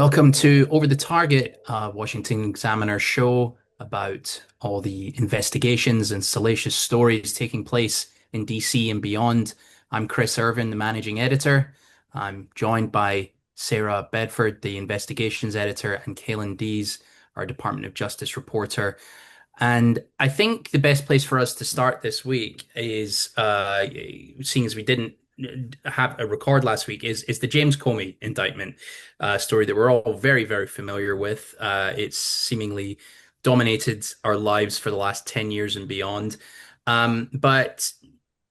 Welcome to Over the Target, Washington Examiner show about all the investigations and salacious stories taking place in DC and beyond. I'm Chris Irvin, the managing editor. I'm joined by Sarah Bedford, the investigations editor, and Kaylin Dees, our Department of Justice reporter. And I think the best place for us to start this week is, seeing as we didn't have a record last week, is the James Comey indictment story that we're all very, very familiar with. It's seemingly dominated our lives for the last 10 years and beyond. But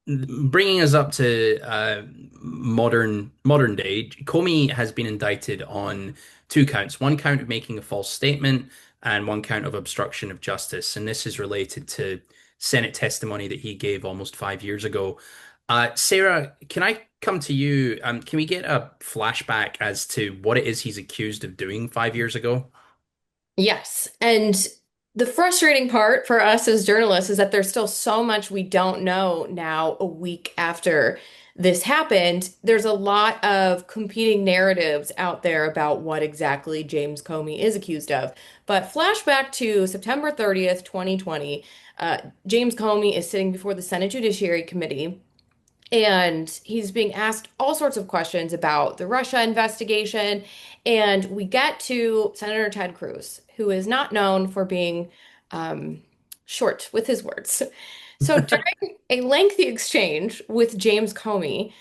bringing us up to modern day, Comey has been indicted on two counts. One count of making a false statement and one count of obstruction of justice. And this is related to Senate testimony that he gave almost 5 years ago. Sarah, can I come to you? Can we get a flashback as to what it is he's accused of doing 5 years ago? Yes. And the frustrating part for us as journalists is that there's still so much we don't know now, a week after this happened. There's a lot of competing narratives out there about what exactly James Comey is accused of. But flashback to September 30th, 2020, James Comey is sitting before the Senate Judiciary Committee. And he's being asked all sorts of questions about the Russia investigation. And we get to Senator Ted Cruz, who is not known for being um, short with his words. So during a lengthy exchange with James Comey,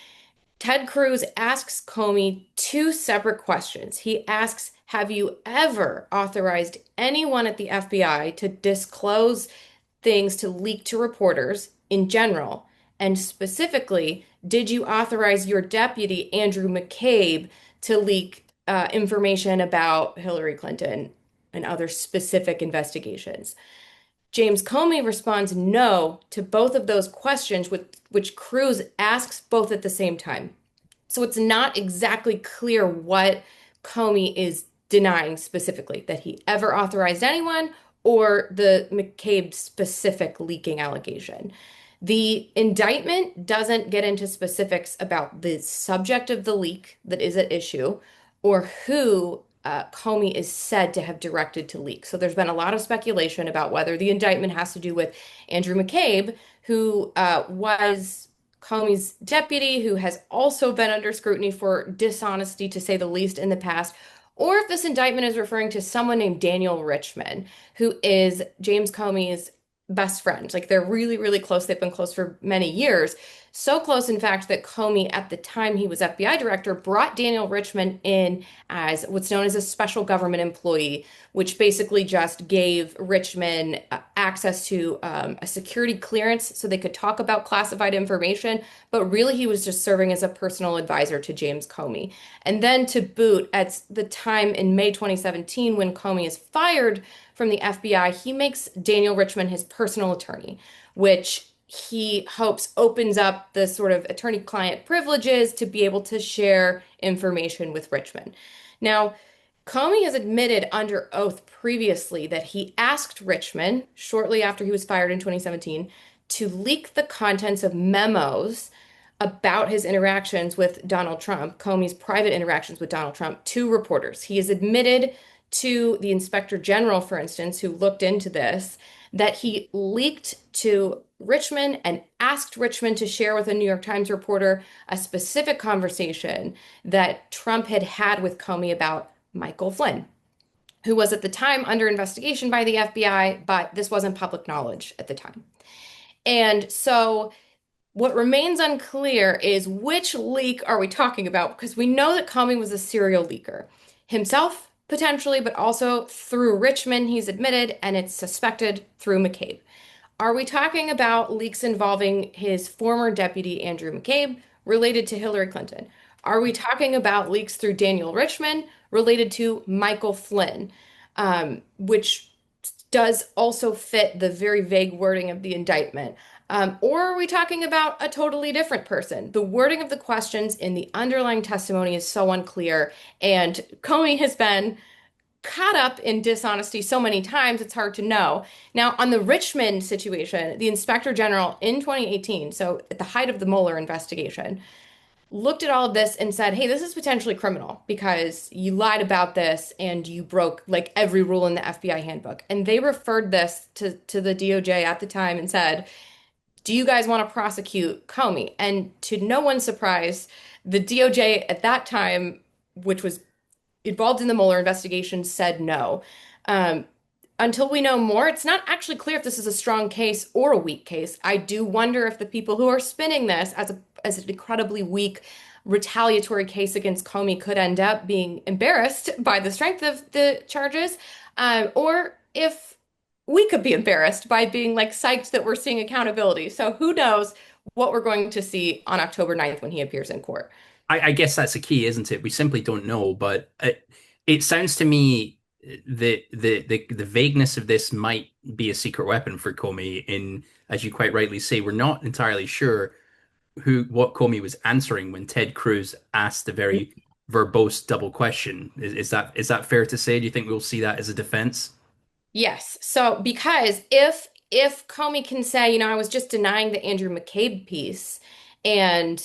Ted Cruz asks Comey two separate questions. He asks, have you ever authorized anyone at the FBI to disclose things to leak to reporters in general? And specifically, did you authorize your deputy, Andrew McCabe, to leak information about Hillary Clinton and other specific investigations? James Comey responds no to both of those questions, which Cruz asks both at the same time. So it's not exactly clear what Comey is denying specifically, that he ever authorized anyone or the McCabe specific leaking allegation. The indictment doesn't get into specifics about the subject of the leak that is at issue or who Comey is said to have directed to leak. So there's been a lot of speculation about whether the indictment has to do with Andrew McCabe, who was Comey's deputy, who has also been under scrutiny for dishonesty, to say the least, in the past, or if this indictment is referring to someone named Daniel Richman, who is James Comey's best friend. Like they're really, really close. They've been close for many years. So close, in fact, that Comey, at the time he was FBI director, brought Daniel Richman in as what's known as a special government employee, which basically just gave Richman access to a security clearance so they could talk about classified information. But really, he was just serving as a personal advisor to James Comey. And then to boot, at the time in May 2017, when Comey is fired from the FBI, he makes Daniel Richman his personal attorney, which he hopes opens up the sort of attorney-client privileges to be able to share information with Richman. Now, Comey has admitted under oath previously that he asked Richman, shortly after he was fired in 2017, to leak the contents of memos about his interactions with Donald Trump, Comey's private interactions with Donald Trump, to reporters. He has admitted to the Inspector General, for instance, who looked into this, that he leaked to Richman and asked Richman to share with a New York Times reporter a specific conversation that Trump had had with Comey about Michael Flynn, who was at the time under investigation by the FBI, but this wasn't public knowledge at the time. And so what remains unclear is which leak are we talking about? Because we know that Comey was a serial leaker himself, potentially, but also through Richman, he's admitted, and it's suspected through McCabe. Are we talking about leaks involving his former deputy, Andrew McCabe, related to Hillary Clinton? Are we talking about leaks through Daniel Richman related to Michael Flynn, which does also fit the very vague wording of the indictment? Or are we talking about a totally different person? The wording of the questions in the underlying testimony is so unclear, and Comey has been caught up in dishonesty so many times, it's hard to know. Now, on the Richmond situation, the Inspector General in 2018, so at the height of the Mueller investigation, looked at all of this and said, hey, this is potentially criminal because you lied about this and you broke like every rule in the FBI handbook. And they referred this to the DOJ at the time and said, do you guys want to prosecute Comey? And to no one's surprise, the DOJ at that time, which was involved in the Mueller investigation, said no. Um, until we know more, it's not actually clear if this is a strong case or a weak case. I do wonder if the people who are spinning this as an incredibly weak retaliatory case against Comey could end up being embarrassed by the strength of the charges, or if we could be embarrassed by being like psyched that we're seeing accountability. So who knows what we're going to see on October 9th when he appears in court. I guess that's the key, isn't it? We simply don't know, but it sounds to me the vagueness of this might be a secret weapon for Comey. In, as you quite rightly say, we're not entirely sure what Comey was answering when Ted Cruz asked the very verbose double question. Is that fair to say? Do you think we'll see that as a defense? Yes. So because if Comey can say, I was just denying the Andrew McCabe piece, and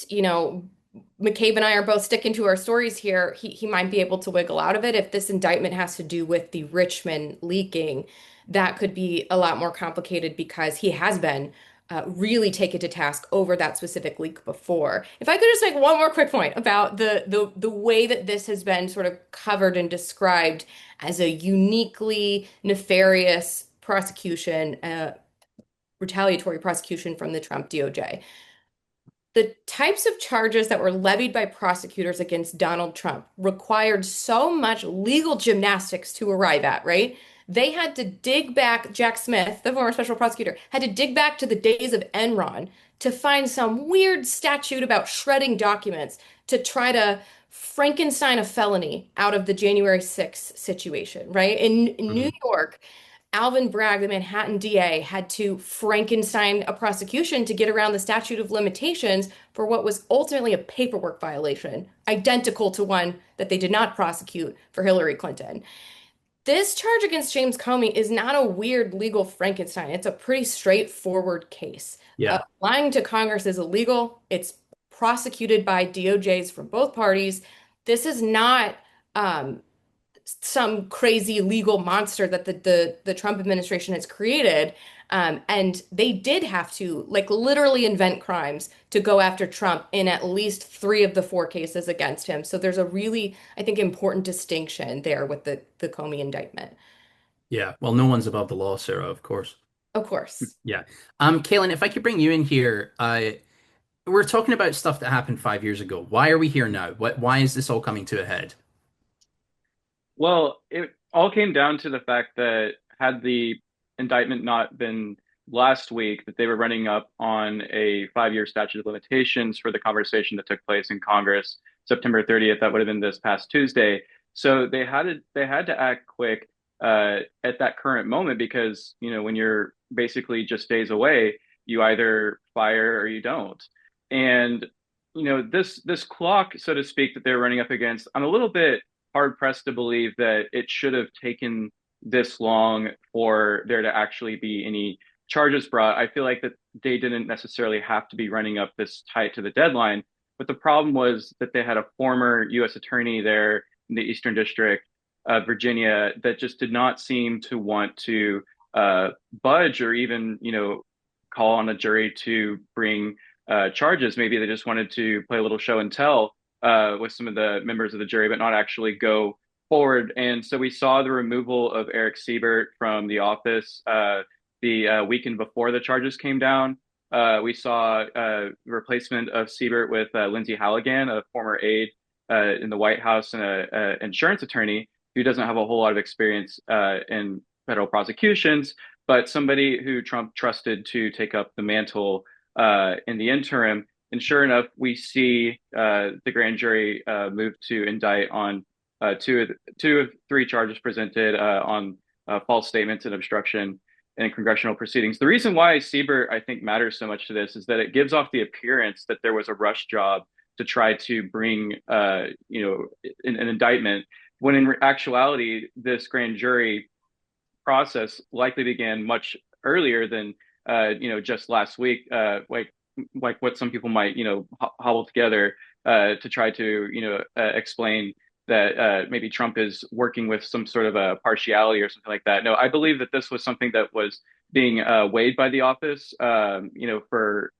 McCabe and I are both sticking to our stories here, he might be able to wiggle out of it. If this indictment has to do with the Richmond leaking, that could be a lot more complicated because he has been really taken to task over that specific leak before. If I could just make one more quick point about the way that this has been sort of covered and described as a uniquely nefarious prosecution, retaliatory prosecution from the Trump DOJ. The types of charges that were levied by prosecutors against Donald Trump required so much legal gymnastics to arrive at, right? They had to dig back, Jack Smith, the former special prosecutor, had to dig back to the days of Enron to find some weird statute about shredding documents to try to Frankenstein a felony out of the January 6th situation, right? In New Mhm. York, Alvin Bragg, the Manhattan DA, had to Frankenstein a prosecution to get around the statute of limitations for what was ultimately a paperwork violation, identical to one that they did not prosecute for Hillary Clinton. This charge against James Comey is not a weird legal Frankenstein. It's a pretty straightforward case. Yeah. Lying to Congress is illegal. It's prosecuted by DOJs from both parties. This is not some crazy legal monster that the Trump administration has created. And they did have to like literally invent crimes to go after Trump in at least three of the four cases against him. So there's a really, I think, important distinction there with the Comey indictment. Yeah. Well, no one's above the law, Sarah, of course. Of course. Yeah. Kaylin, if I could bring you in here, we're talking about stuff that happened 5 years ago. Why are we here now? Why is this all coming to a head? Well, it all came down to the fact that had the indictment not been last week, that they were running up on a 5 year statute of limitations for the conversation that took place in Congress September 30th. That would have been this past Tuesday. So they had to act quick at that current moment because when you're basically just days away, you either fire or you don't. And this clock, so to speak, that they're running up against, I'm a little bit hard pressed to believe that it should have taken this long for there to actually be any charges brought. I feel like that they didn't necessarily have to be running up this tight to the deadline. But the problem was that they had a former U.S. attorney there in the Eastern District of Virginia that just did not seem to want to budge or even, call on a jury to bring charges. Maybe they just wanted to play a little show and tell with some of the members of the jury, but not actually go forward. And so we saw the removal of Eric Siebert from the office the weekend before the charges came down. We saw replacement of Siebert with Lindsey Halligan, a former aide in the White House and an insurance attorney who doesn't have a whole lot of experience in federal prosecutions, but somebody who Trump trusted to take up the mantle in the interim. And sure enough, we see the grand jury move to indict on two of three charges presented on false statements and obstruction in congressional proceedings. The reason why Siebert, I think, matters so much to this is that it gives off the appearance that there was a rush job to try to bring, an indictment, when in actuality, this grand jury process likely began much earlier than, just last week, like what some people might, hobble together. to try to explain that maybe Trump is working with some sort of a partiality or something like that. No, I believe that this was something that was being weighed by the office, for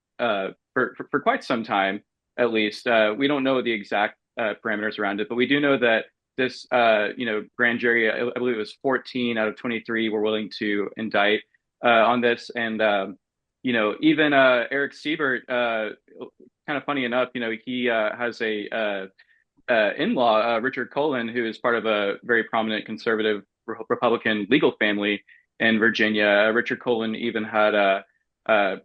quite some time at least. We don't know the exact parameters around it, but we do know that this grand jury, I believe it was 14 out of 23 were willing to indict on this, and even Eric Siebert, kind of funny enough, he has a in-law, Richard Cullen, who is part of a very prominent conservative Republican legal family in Virginia. Richard Cullen even had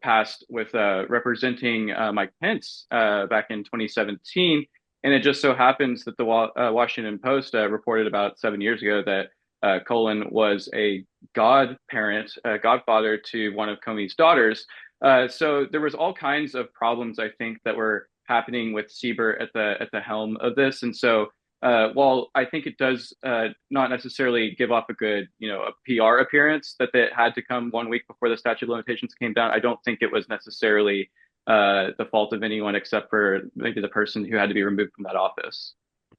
passed with representing Mike Pence back in 2017. And it just so happens that the Washington Post reported about 7 years ago that Cullen was a godparent, a godfather to one of Comey's daughters. So there was all kinds of problems, I think, that were happening with Siebert at the helm of this. And so while I think it does not necessarily give off a good, a PR appearance that it had to come 1 week before the statute of limitations came down, I don't think it was necessarily the fault of anyone except for maybe the person who had to be removed from that office.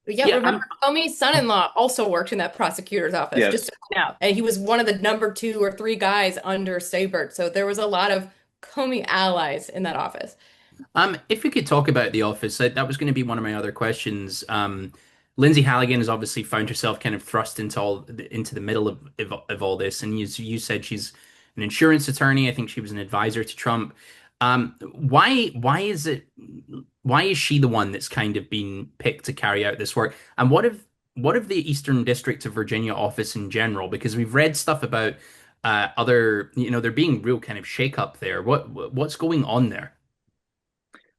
Yeah, Yeah, remember Comey's son-in-law also worked in that prosecutor's office, just Yes. so you know. And he was one of the number 2 or 3 guys under Sabert. So there was a lot of Comey allies in that office. If we could talk about The Office, that was going to be one of my other questions. Lindsay Halligan has obviously found herself kind of thrust into the middle of all this, and you said she's an insurance attorney. I think she was an advisor to Trump. Why is she the one that's kind of been picked to carry out this work? And what of the Eastern District of Virginia office in general? Because we've read stuff about other, there being real kind of shake up there. What's going on there?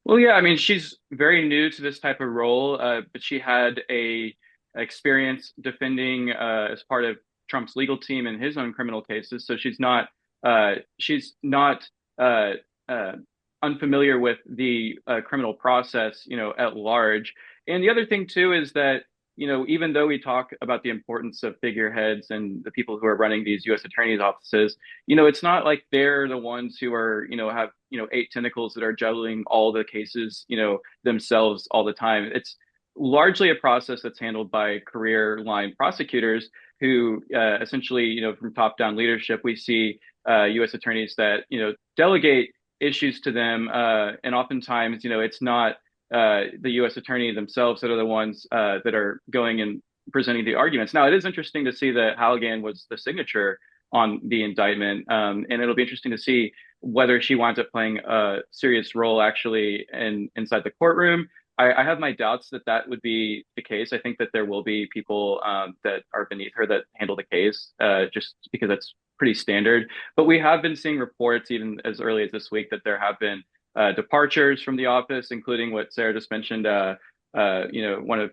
Well, yeah, I mean, she's very new to this type of role, but she had a experience defending as part of Trump's legal team in his own criminal cases. So she's not uh, uh, unfamiliar with the criminal process, at large. And the other thing too is that, even though we talk about the importance of figureheads and the people who are running these U.S. attorneys' offices, it's not like they're the ones who are, have, 8 tentacles that are juggling all the cases, themselves all the time. It's largely a process that's handled by career line prosecutors who essentially, from top down leadership, we see U.S. attorneys that, delegate issues to them. And oftentimes, it's not the U.S. attorney themselves that are the ones that are going and presenting the arguments. Now, it is interesting to see that Halligan was the signature on the indictment, and it'll be interesting to see whether she winds up playing a serious role actually inside the courtroom. I have my doubts that that would be the case. I think that there will be people that are beneath her that handle the case, just because that's pretty standard. But we have been seeing reports even as early as this week that there have been departures from the office, including what Sarah just mentioned. One of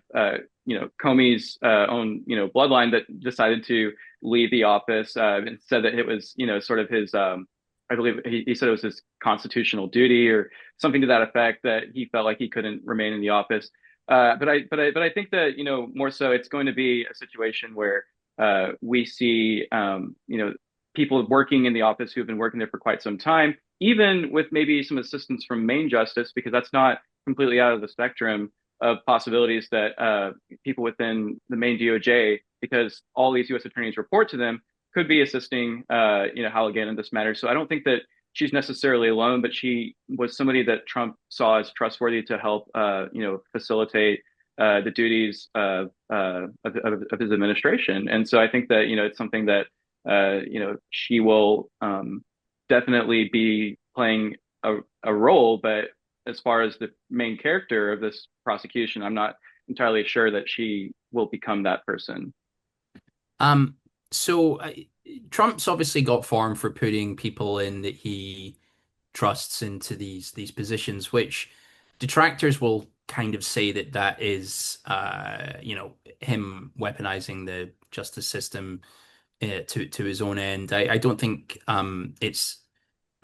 Comey's own bloodline that decided to leave the office and said that it was sort of his. I believe he said it was his constitutional duty or something to that effect that he felt like he couldn't remain in the office. But I think that more so it's going to be a situation where we see people working in the office who have been working there for quite some time, even with maybe some assistance from Main Justice, because that's not completely out of the spectrum of possibilities that people within the main DOJ, because all these U.S. attorneys report to them, could be assisting Halligan in this matter. So I don't think that she's necessarily alone, but she was somebody that Trump saw as trustworthy to help facilitate the duties of his administration. And so I think that it's something that she will definitely be playing a role, but as far as the main character of this prosecution, I'm not entirely sure that she will become that person. Um, so Trump's obviously got form for putting people in that he trusts into these positions, which detractors will kind of say that is, him weaponizing the justice system to his own end. I don't think it's.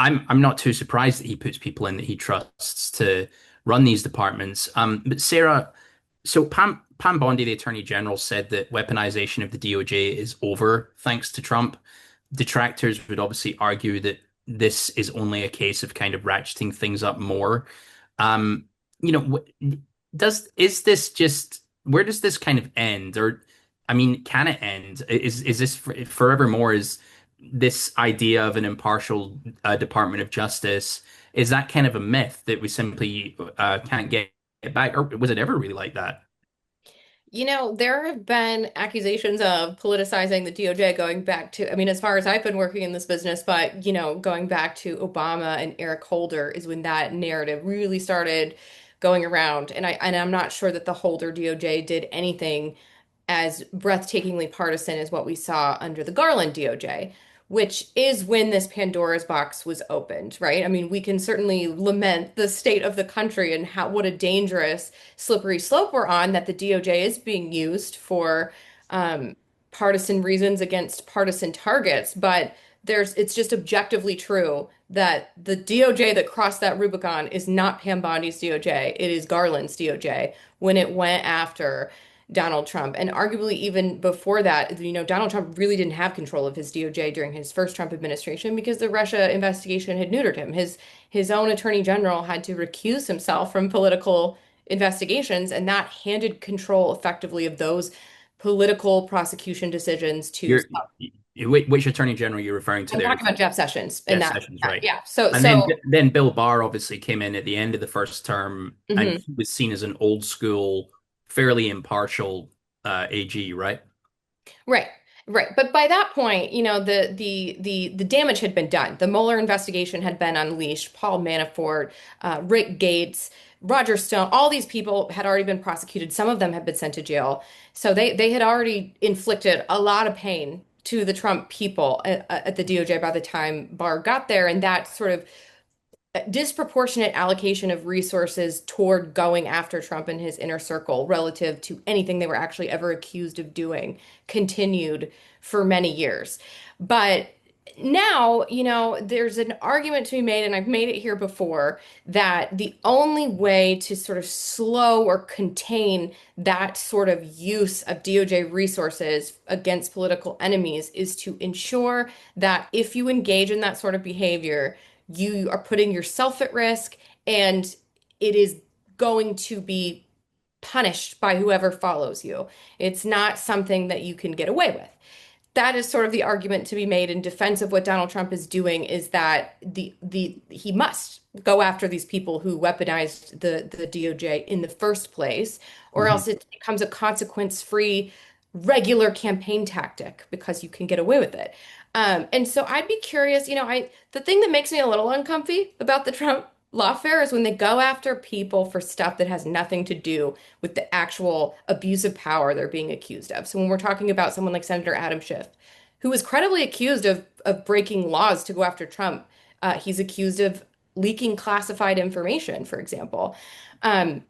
I'm not too surprised that he puts people in that he trusts to run these departments. But Sarah, so Pam Bondi, the Attorney General, said that weaponization of the DOJ is over thanks to Trump. Detractors would obviously argue that this is only a case of kind of ratcheting things up more. Um, you know, Does is this just where does this kind of end? Or I mean, can it end? Is this forevermore? Is this idea of an impartial Department of Justice, is that kind of a myth that we simply can't get it back? Or was it ever really like that? There have been accusations of politicizing the DOJ going back to, I mean, as far as I've been working in this business, but, going back to Obama and Eric Holder is when that narrative really started going around. And I'm not sure that the Holder DOJ did anything as breathtakingly partisan as what we saw under the Garland DOJ, which is when this Pandora's box was opened, right? I mean, we can certainly lament the state of the country and how what a dangerous slippery slope we're on that the DOJ is being used for um, partisan reasons against partisan targets, but it's just objectively true that the DOJ that crossed that Rubicon is not Pam Bondi's DOJ. It is Garland's DOJ when it went after Donald Trump. And arguably, even before that, Donald Trump really didn't have control of his DOJ during his first Trump administration because the Russia investigation had neutered him. His own attorney general had to recuse himself from political investigations, and that handed control effectively of those political prosecution decisions to. You're which attorney general you're referring to I'm there? talking about Jeff Sessions and Jeff that, Sessions, right? yeah. So And then Bill Barr obviously came in at the end of the first term, and mhm. he was seen as an old school, fairly impartial AG, right? Right. Right. But by that point, the damage had been done. The Mueller investigation had been unleashed. Paul Manafort, Rick Gates, Roger Stone, all these people had already been prosecuted. Some of them had been sent to jail. So they had already inflicted a lot of pain to the Trump people at the DOJ by the time Barr got there. And that sort of disproportionate allocation of resources toward going after Trump and his inner circle relative to anything they were actually ever accused of doing continued for many years. But now, there's an argument to be made, and I've made it here before, that the only way to sort of slow or contain that sort of use of DOJ resources against political enemies is to ensure that if you engage in that sort of behavior, you are putting yourself at risk and it is going to be punished by whoever follows you. It's not something that you can get away with. That is sort of the argument to be made in defense of what Donald Trump is doing is that the he must go after these people who weaponized the DOJ in the first place, or Mhm. else it becomes a consequence-free regular campaign tactic because you can get away with it. And so I'd be curious, the thing that makes me a little uncomfy about the Trump lawfare is when they go after people for stuff that has nothing to do with the actual abuse of power they're being accused of. So when we're talking about someone like Senator Adam Schiff, who was credibly accused of breaking laws to go after Trump, he's accused of leaking classified information, for example. Um,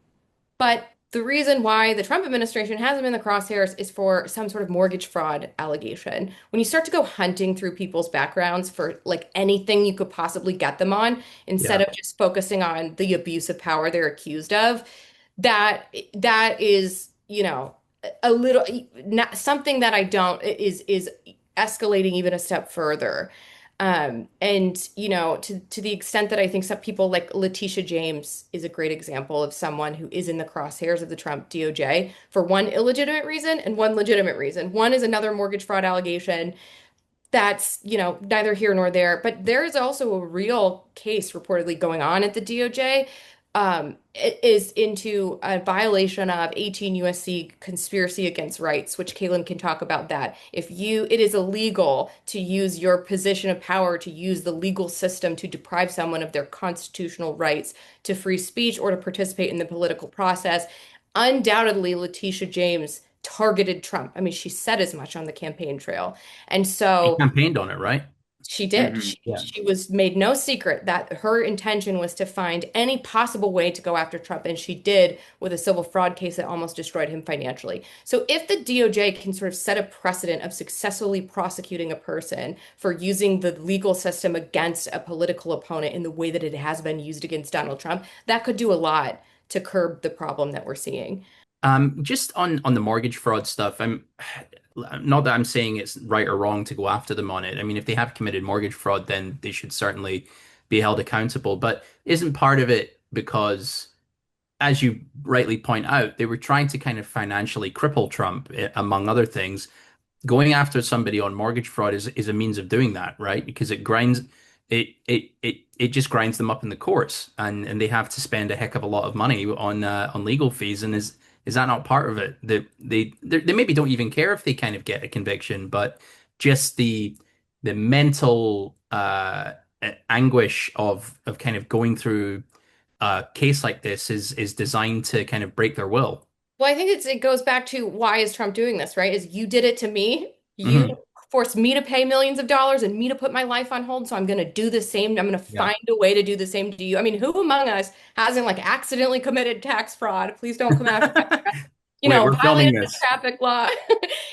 but the reason why the Trump administration hasn't been in the crosshairs is for some sort of mortgage fraud allegation. When you start to go hunting through people's backgrounds for like anything you could possibly get them on, instead Yeah. of just focusing on the abuse of power they're accused of, that is, a little not something that I don't is escalating even a step further. And to the extent that I think some people like Letitia James is a great example of someone who is in the crosshairs of the Trump DOJ for one illegitimate reason and one legitimate reason. One is another mortgage fraud allegation that's, neither here nor there. But there is also a real case reportedly going on at the DOJ. It is into a violation of 18 USC conspiracy against rights, which Caitlin can talk about that. It is illegal to use your position of power to use the legal system to deprive someone of their constitutional rights to free speech or to participate in the political process. Undoubtedly, Letitia James targeted Trump. I mean, she said as much on the campaign trail. And He so campaigned on it, right? she did. Hmm. She Yeah. she was made no secret that her intention was to find any possible way to go after Trump, and she did with a civil fraud case that almost destroyed him financially. So if the DOJ can sort of set a precedent of successfully prosecuting a person for using the legal system against a political opponent in the way that it has been used against Donald Trump, that could do a lot to curb the problem that we're seeing. Just on the mortgage fraud stuff, I'm not that I'm saying it's right or wrong to go after them on it. I mean, if they have committed mortgage fraud, then they should certainly be held accountable. But isn't part of it because as you rightly point out, they were trying to kind of financially cripple Trump, among other things. Going after somebody on mortgage fraud is a means of doing that, right? Because it just grinds them up in the courts, and they have to spend a heck of a lot of money on legal fees. And is that not part of it? They maybe don't even care if they kind of get a conviction, but just the mental anguish of kind of going through a case like this is designed to kind of break their will. Well, I think it goes back to why is Trump doing this, right? Is you did it to me. You Hmm. forced me to pay millions of dollars and me to put my life on hold. So I'm going to do the same. I'm going to Yeah. find a way to do the same to you. I mean, who among us hasn't like accidentally committed tax fraud? Please don't come after me. We're filming Violated the this. traffic law.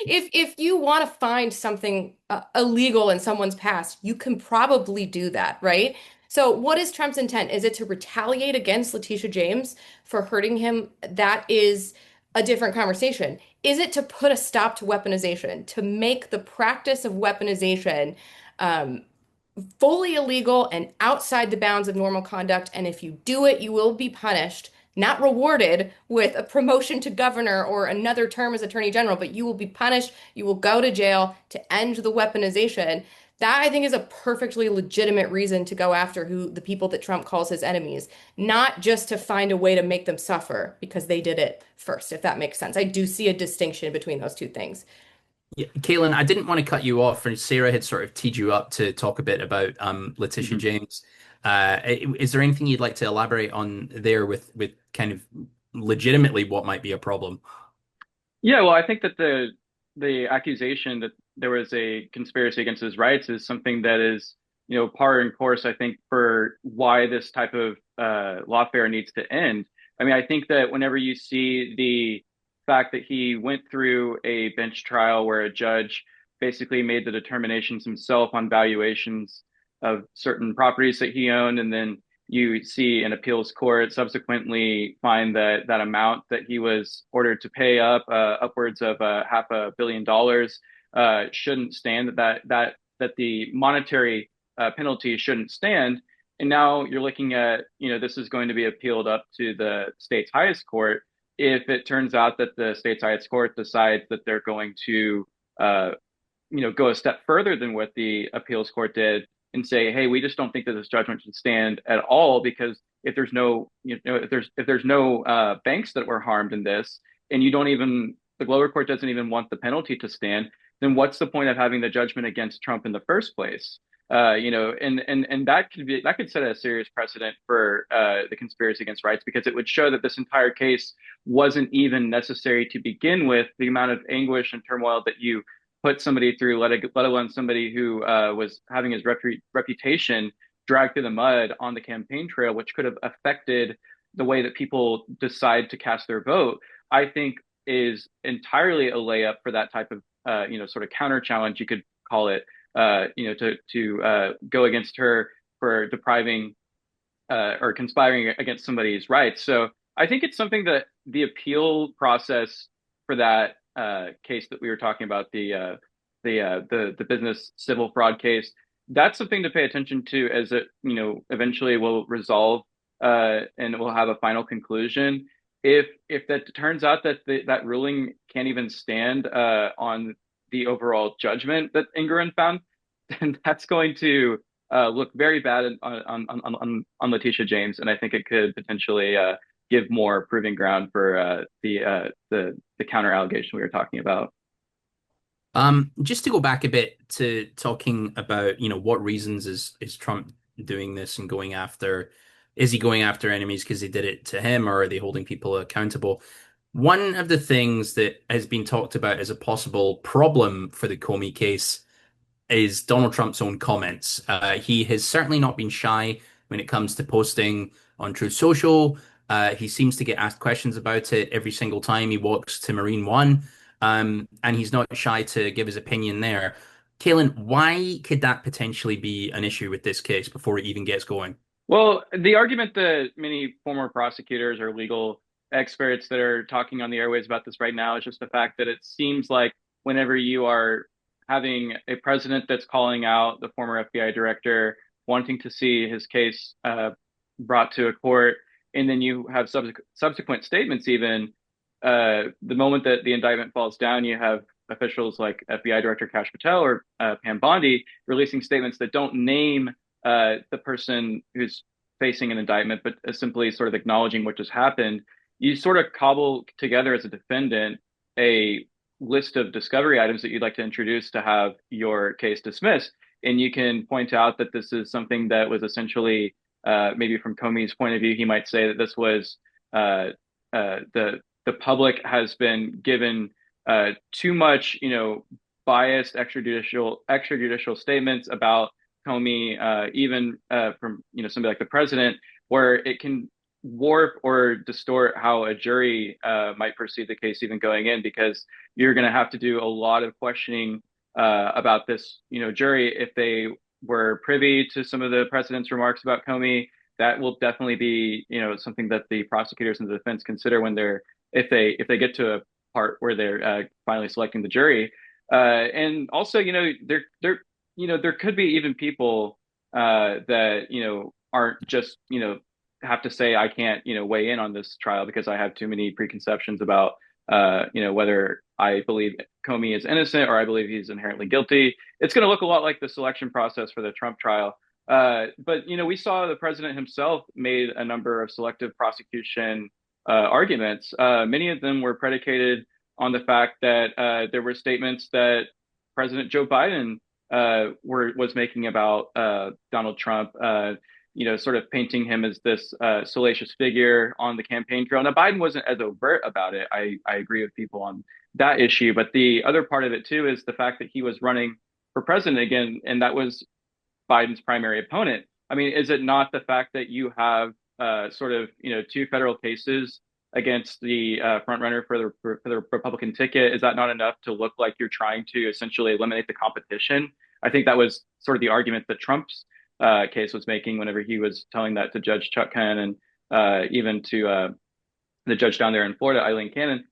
If you want to find something illegal in someone's past, you can probably do that, right? So what is Trump's intent? Is it to retaliate against Letitia James for hurting him? That is a different conversation. Is it to put a stop to weaponization, to make the practice of weaponization um, fully illegal and outside the bounds of normal conduct? And if you do it, you will be punished, not rewarded with a promotion to governor or another term as attorney general, but you will be punished. You will go to jail to end the weaponization. That I think is a perfectly legitimate reason to go after who the people that Trump calls his enemies, not just to find a way to make them suffer because they did it first, if that makes sense. I do see a distinction between those two things. Yeah, Kaylin, I didn't want to cut you off, and Sarah had sort of teed you up to talk a bit about Letitia Mhm. James. Is there anything you'd like to elaborate on there with kind of legitimately what might be a problem? Yeah, well, I think that the accusation that there was a conspiracy against his rights is something that is, par and course, I think, for why this type of lawfare needs to end. I mean, I think that whenever you see the fact that he went through a bench trial where a judge basically made the determinations himself on valuations of certain properties that he owned, and then you see an appeals court subsequently find that that amount that he was ordered to pay upwards of $500 million shouldn't stand, that the monetary penalty shouldn't stand. And now you're looking at, this is going to be appealed up to the state's highest court. If it turns out that the state's highest court decides that they're going to uh, go a step further than what the appeals court did and say, hey, we just don't think that this judgment should stand at all, because if there's no, if there's no banks that were harmed in this, and you don't even, the lower court doesn't even want the penalty to stand, then what's the point of having the judgment against Trump in the first place? And that could set a serious precedent for the conspiracy against rights, because it would show that this entire case wasn't even necessary to begin with. The amount of anguish and turmoil that you put somebody through, let alone somebody who was having his reputation dragged through the mud on the campaign trail, which could have affected the way that people decide to cast their vote, I think is entirely a layup for that type of, sort of counter challenge, you could call it, to go against her for depriving or conspiring against somebody's rights. So I think it's something that the appeal process for that case that we were talking about, the business civil fraud case, that's something to pay attention to, as it eventually will resolve and it will have a final conclusion. If that turns out that that ruling can't even stand on the overall judgment that Ingram found, then that's going to look very bad on Letitia James, and I think it could potentially give more proving ground for the counter allegation we were talking about. Just to go back a bit to talking about, what reasons is Trump doing this and going after, is he going after enemies because they did it to him, or are they holding people accountable? One of the things that has been talked about as a possible problem for the Comey case is Donald Trump's own comments. He has certainly not been shy when it comes to posting on Truth Social. He seems to get asked questions about it every single time he walks to Marine One. And he's not shy to give his opinion there. Kaylin, why could that potentially be an issue with this case before it even gets going? Well, the argument that many former prosecutors or legal experts that are talking on the airways about this right now is just the fact that it seems like whenever you are having a president that's calling out the former FBI director, wanting to see his case brought to a court, and then you have subsequent statements even, the moment that the indictment falls down, you have officials like FBI Director Kash Patel or Pam Bondi releasing statements that don't name the person who's facing an indictment, but simply sort of acknowledging what just happened. You sort of cobble together as a defendant a list of discovery items that you'd like to introduce to have your case dismissed. And you can point out that this is something that was essentially, maybe from Comey's point of view, he might say that this was uh, the public has been given too much, biased extrajudicial statements about Comey, even from somebody like the president, where it can warp or distort how a jury might perceive the case even going in, because you're going to have to do a lot of questioning about this, jury if they were privy to some of the president's remarks about Comey. That will definitely be, something that the prosecutors and the defense consider when they're if they get to a part where they're finally selecting the jury. And also, there could be even people that aren't just have to say I can't weigh in on this trial because I have too many preconceptions about whether I believe Comey is innocent or I believe he's inherently guilty. It's going to look a lot like the selection process for the Trump trial. But we saw the president himself made a number of selective prosecution arguments. Many of them were predicated on the fact that there were statements that President Joe Biden was making about Donald Trump, sort of painting him as this salacious figure on the campaign trail. Now, Biden wasn't as overt about it. I agree with people on that issue. But the other part of it, too, is the fact that he was running for president again, and that was Biden's primary opponent. I mean, is it not the fact that you have sort of, two federal cases against the front runner for the Republican ticket? Is that not enough to look like you're trying to essentially eliminate the competition? I think that was sort of the argument that Trump's case was making whenever he was telling that to Judge Chuck Cannon and even to the judge down there in Florida, Eileen Cannon.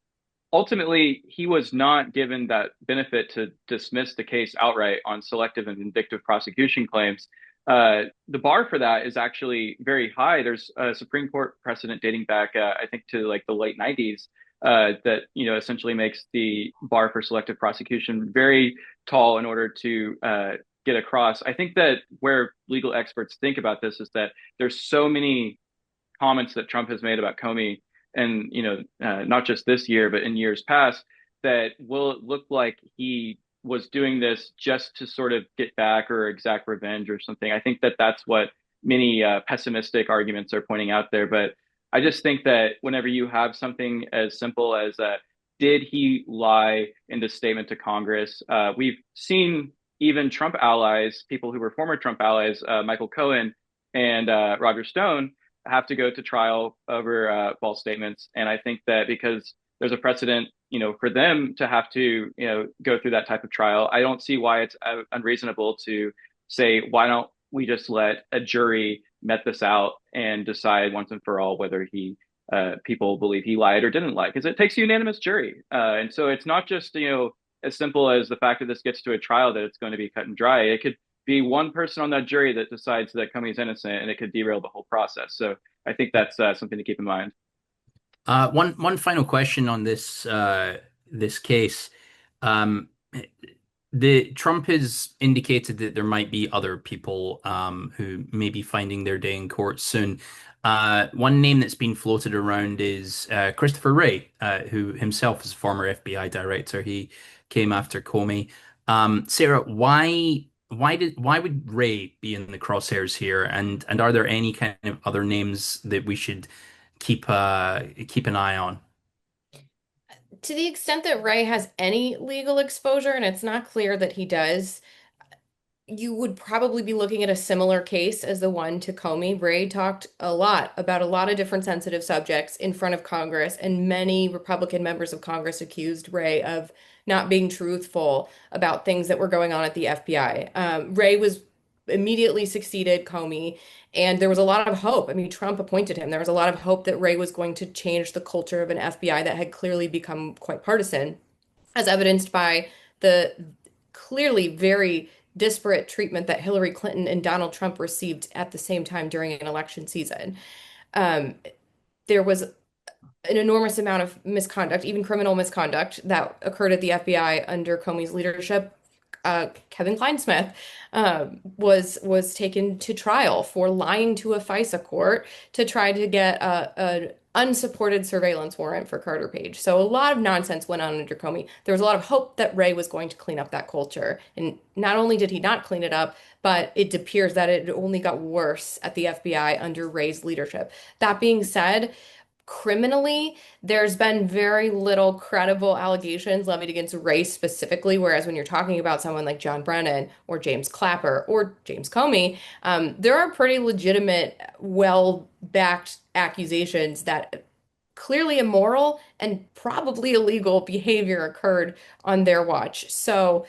Ultimately, he was not given that benefit to dismiss the case outright on selective and vindictive prosecution claims. The bar for that is actually very high. There's a Supreme Court precedent dating back, I think, to like the late 90s that essentially makes the bar for selective prosecution very tall in order to get across. I think that where legal experts think about this is that there's so many comments that Trump has made about Comey, and not just this year, but in years past, that will look like he was doing this just to sort of get back or exact revenge or something. I think that that's what many pessimistic arguments are pointing out there. But I just think that whenever you have something as simple as did he lie in this statement to Congress? We've seen even Trump allies, people who were former Trump allies, Michael Cohen and Roger Stone, have to go to trial over false statements. And I think that because there's a precedent, for them to have to, go through that type of trial, I don't see why it's unreasonable to say, why don't we just let a jury met this out and decide once and for all whether people believe he lied or didn't lie, because it takes a unanimous jury. And so it's not just, as simple as the fact that this gets to a trial that it's going to be cut and dry. It could be one person on that jury that decides that Comey's innocent, and it could derail the whole process. So I think that's something to keep in mind. One final question on this case. Um, the Trump has indicated that there might be other people who may be finding their day in court soon. One name that's been floated around is Christopher Wray, who himself is a former FBI director. He came after Comey. Sarah, why would Wray be in the crosshairs here? And are there any kind of other names that we should keep an eye on? To the extent that Ray has any legal exposure, and it's not clear that he does, you would probably be looking at a similar case as the one to Comey. Ray talked a lot about a lot of different sensitive subjects in front of Congress, and many Republican members of Congress accused Ray of not being truthful about things that were going on at the FBI. Ray was immediately succeeded Comey, and there was a lot of hope. I mean, Trump appointed him. There was a lot of hope that Ray was going to change the culture of an FBI that had clearly become quite partisan, as evidenced by the clearly very disparate treatment that Hillary Clinton and Donald Trump received at the same time during an election season. Um, there was an enormous amount of misconduct, even criminal misconduct, that occurred at the FBI under Comey's leadership. Kevin Kleinsmith was taken to trial for lying to a FISA court to try to get an unsupported surveillance warrant for Carter Page. So a lot of nonsense went on under Comey. There was a lot of hope that Wray was going to clean up that culture, and not only did he not clean it up, but it appears that it only got worse at the FBI under Wray's leadership. That being said, criminally, there's been very little credible allegations levied against race specifically, whereas when you're talking about someone like John Brennan or James Clapper or James Comey, there are pretty legitimate, well-backed accusations that clearly immoral and probably illegal behavior occurred on their watch. So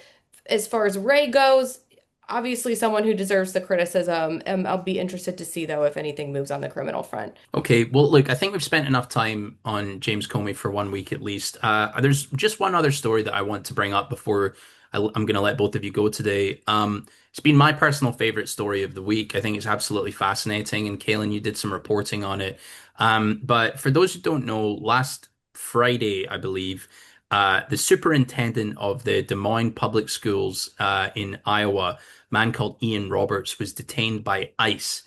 as far as Ray goes, obviously someone who deserves the criticism. I'll be interested to see, though, if anything moves on the criminal front. Okay, well, look, I think we've spent enough time on James Comey for 1 week at least. There's just one other story that I want to bring up before I'm going to let both of you go today. It's been my personal favorite story of the week. I think it's absolutely fascinating, and Kaylin, you did some reporting on it. But for those who don't know, last Friday, I believe, the superintendent of the Des Moines Public Schools in Iowa, a man called Ian Roberts, was detained by ICE.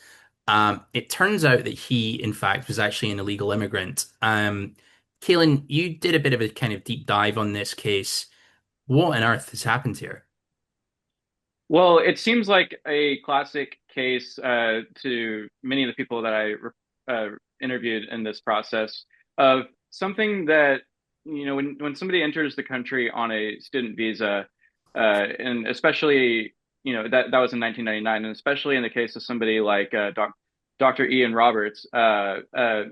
It turns out that he, in fact, was actually an illegal immigrant. Kaylin, you did a bit of a kind of deep dive on this case. What on earth has happened here? Well, it seems like a classic case to many of the people that interviewed in this process of something that, when somebody enters the country on a student visa, and especially, that was in 1999, and especially in the case of somebody like Dr. Ian Roberts,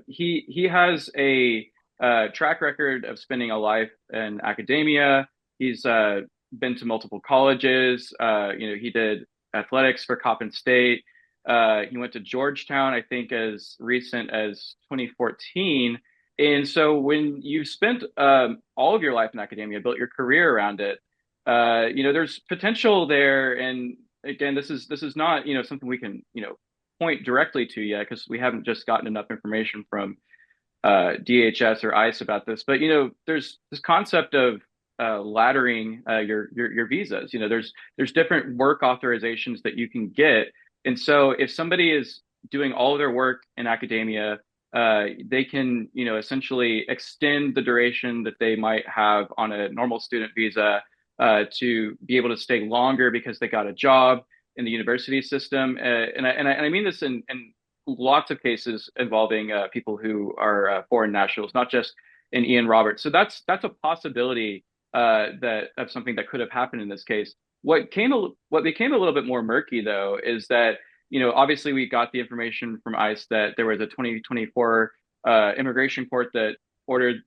he has a track record of spending a life in academia. He's been to multiple colleges. He did athletics for Coppin State. He went to Georgetown, I think, as recent as 2014. And so when you've spent all of your life in academia, built your career around it, there's potential there. And again, this is not, something we can, point directly to yet because we haven't just gotten enough information from DHS or ICE about this. But there's this concept of laddering your visas. There's different work authorizations that you can get, and so if somebody is doing all of their work in academia, they can essentially extend the duration that they might have on a normal student visa to be able to stay longer because they got a job in the university system. And I mean this in lots of cases involving people who are foreign nationals, not just in Ian Roberts. So that's a possibility that of something that could have happened in this case. What became a little bit more murky, though, is that obviously we got the information from ICE that there was a 2024 immigration court that ordered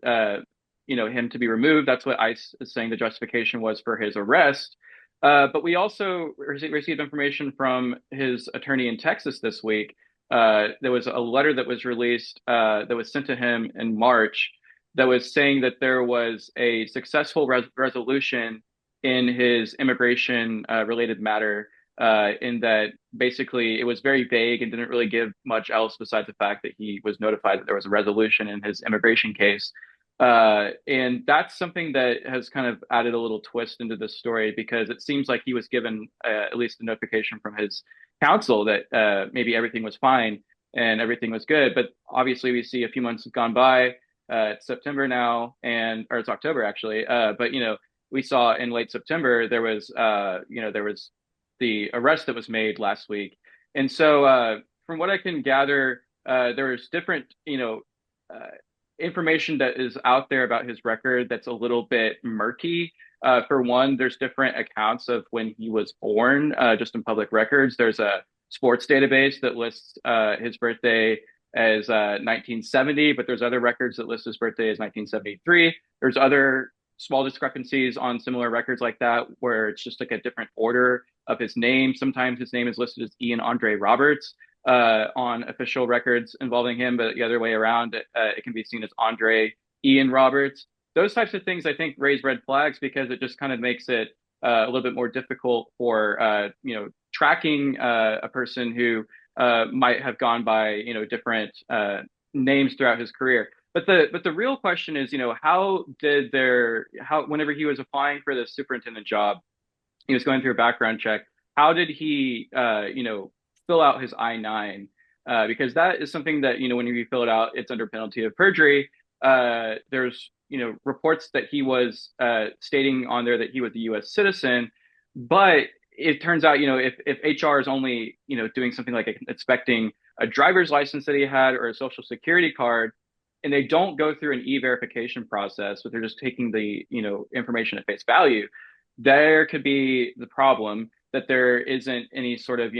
him to be removed. That's what ICE is saying the justification was for his arrest. But we also received information from his attorney in Texas this week. There was a letter that was released that was sent to him in March that was saying that there was a successful resolution in his immigration related matter, in that basically it was very vague and didn't really give much else besides the fact that he was notified that there was a resolution in his immigration case. And that's something that has kind of added a little twist into this story because it seems like he was given at least a notification from his counsel that maybe everything was fine and everything was good. But obviously, we see a few months have gone by. It's September now, or it's October actually. But we saw in late September there was the arrest that was made last week, and so from what I can gather, there's different information that is out there about his record that's a little bit murky. For one, there's different accounts of when he was born, just in public records. There's a sports database that lists his birthday as 1970, but there's other records that list his birthday as 1973. There's other small discrepancies on similar records like that where it's just like a different order of his name. Sometimes his name is listed as Ian Andre Roberts on official records involving him, but the other way around, it can be seen as Andre Ian Roberts. Those types of things I think raise red flags because it just kind of makes it a little bit more difficult for tracking a person who might have gone by different names throughout his career. But the real question is, how whenever he was applying for the superintendent job, he was going through a background check. How did he, fill out his I-9? Because that is something that, when you fill it out, it's under penalty of perjury. There's, reports that he was stating on there that he was a U.S. citizen, but it turns out, if HR is only, doing something like inspecting a driver's license that he had or a social security card, and they don't go through an e-verification process, but they're just taking the, information at face value, there could be the problem that there isn't any sort of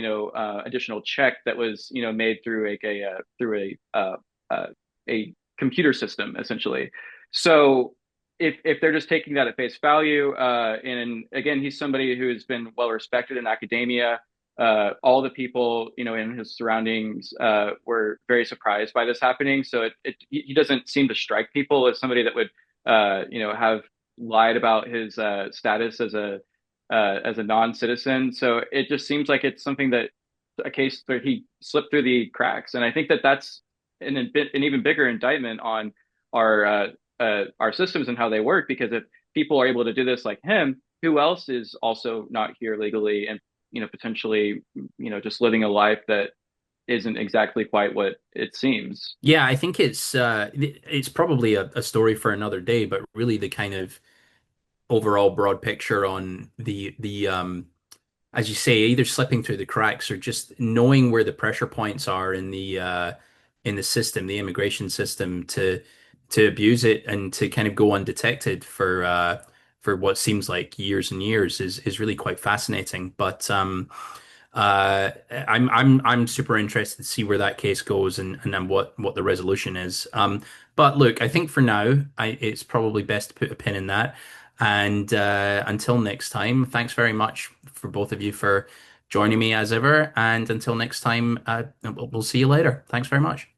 additional check that was made through a computer system essentially. So if they're just taking that at face value, and again, he's somebody who has been well respected in academia. All the people in his surroundings were very surprised by this happening. So he doesn't seem to strike people as somebody that would have lied about his status as a non-citizen. So it just seems like it's something that a case where he slipped through the cracks. And I think that that's an even bigger indictment on our systems and how they work. Because if people are able to do this like him, who else is also not here legally and potentially just living a life that isn't exactly quite what it seems. Yeah, I think it's probably a story for another day, but really the kind of overall broad picture on the as you say, either slipping through the cracks or just knowing where the pressure points are in the system, the immigration system, to abuse it and to kind of go undetected for what seems like years and years is really quite fascinating. But I'm super interested to see where that case goes and then what the resolution is. But look, I think for now, it's probably best to put a pin in that. And until next time, thanks very much for both of you for joining me as ever. And until next time, we'll see you later. Thanks very much.